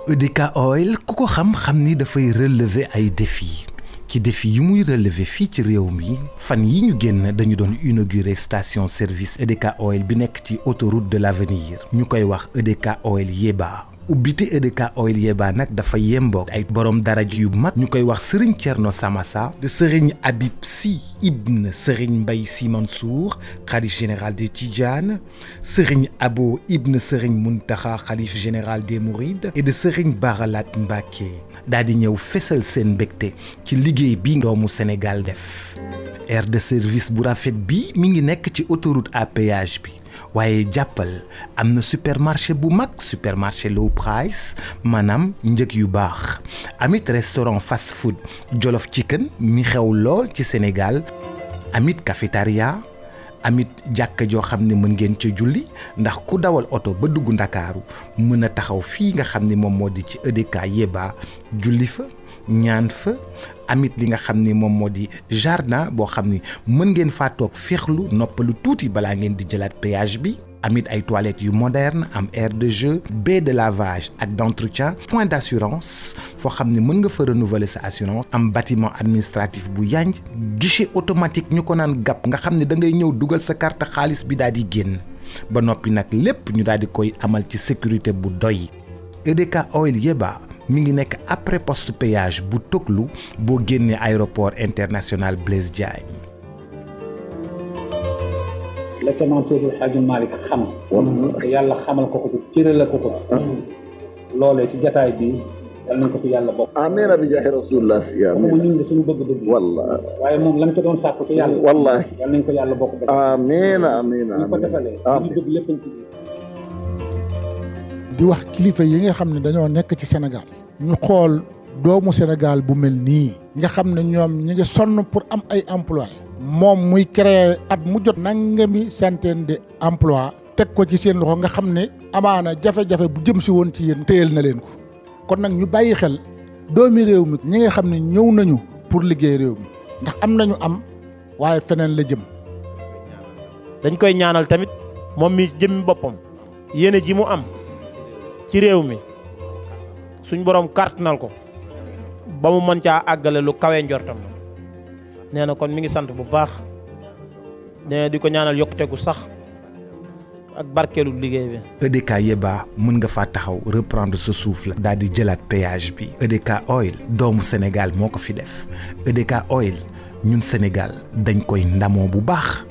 EDK Oil ku ko xam ni dafay relever ay défis ci défi yi muy relever fii ci réew mi fan yi ñu génn dañu doon inaugurer station service EDK Oil bi nekk ci autoroute de l'avenir ñu koy wax EDK Oil Yeba. ubbite EDK Oil Yeba nag dafa yemboog ay borom daraj yu mag ñu koy wax Serigne Thierno Samassa de Serigne Habib Sy ibn Serigne Mbaye Sy Mansour xalif général des Tidjanes, Serigne Abo ibn Serigne Mountakha xalif général des Mourides et de Serigne Baralat Mbacké daal di ñëw fesal seen mbégte ci liggéey bi doomu Sénégal def. aire de service bu rafet bi mi ngi nekk ci autoroute à péage bi. waaye jàppal am na supermarché bu mag supermarché low price maanaam njëg yu baax amit restaurant fast food Jollof Chicken mi xew lool ci Sénégal amit cafétéria amit jàkka joo xam ne mën ngeen ca julli ndax ku dawal oto ba dugg Ndakaaru mën a taxaw fii nga xam ne moom moo di ci EDK Yeba julli fa ñaan fa amit li nga xam ni moom moo di jardin boo xam ni mën ngeen faa toog féexlu noppalu tuuti balaa ngeen di jëlaat péage bi amit ay toilettes yu moderne am aire de jeu baie de lavage ak d'entretien point d'assurance foo xam ne mën nga fa renouveler sa assurance am bâtiment administratif bu yanj guichet automatique ñu ko naan gàpp nga xam ne da ngay ñëw dugal sa carte xaalis bi daal di génn ba noppi nag lépp ñu daal di koy amal ci sécurité bu doy. EDK Oil Yeba mi ngi nekk après poste péage bu Toglu boo génnee aéroport international Blaise Diagne. la ca maam Seydou Hadji Malick xam. yàlla xamal ko ci cërale ko loolee ci jataay bi yal nañ ko fi yàlla bokk. amiin bi jaahi rasulullah siya amiin ñun de suñu bëgg-bëgg. wallaahi. waaye moom lañ ko doon sàkku ci yàlla. wallaahi yal nañ ko yàlla bokk. amiin amiin ñu ko defalee. ñu bëgg lépp ci di wax kilifa yi nga xam ne dañoo nekk ci Sénégal ñu xool doomu Sénégal bu mel nii nga xam ne ñoom ñi ngi sonn pour am ay emploi moom muy créer at mu jot nangami centaine de emploi teg ko ci seen loxo nga xam ne amaana jafe-jafe bu jëm si woon ci yéen téyel na leen ko kon nag ñu bàyyi xel doomi réew mi ñi nga xam ne ñëw nañu pour liggéey réew mi ndax am nañu am waaye feneen la jëm. dañ koy ñaanal tamit moom mi jëmmi boppam yéene ji mu am ci réew mi suñ borom kàttanal ko ba mu mën caa àggale lu kawe njortam nee na kon mi ngi sant bu baax nee na di ko ñaanal yokkute gu sax ak barkeelu liggéey bi. EDK Yeba mën nga faa taxaw reprendre sa souffle daal di jëlaat péage bi. EDK Oil doomu Sénégal moo ko fi def EDK Oil ñun Sénégal dañ koy ndamoo bu baax.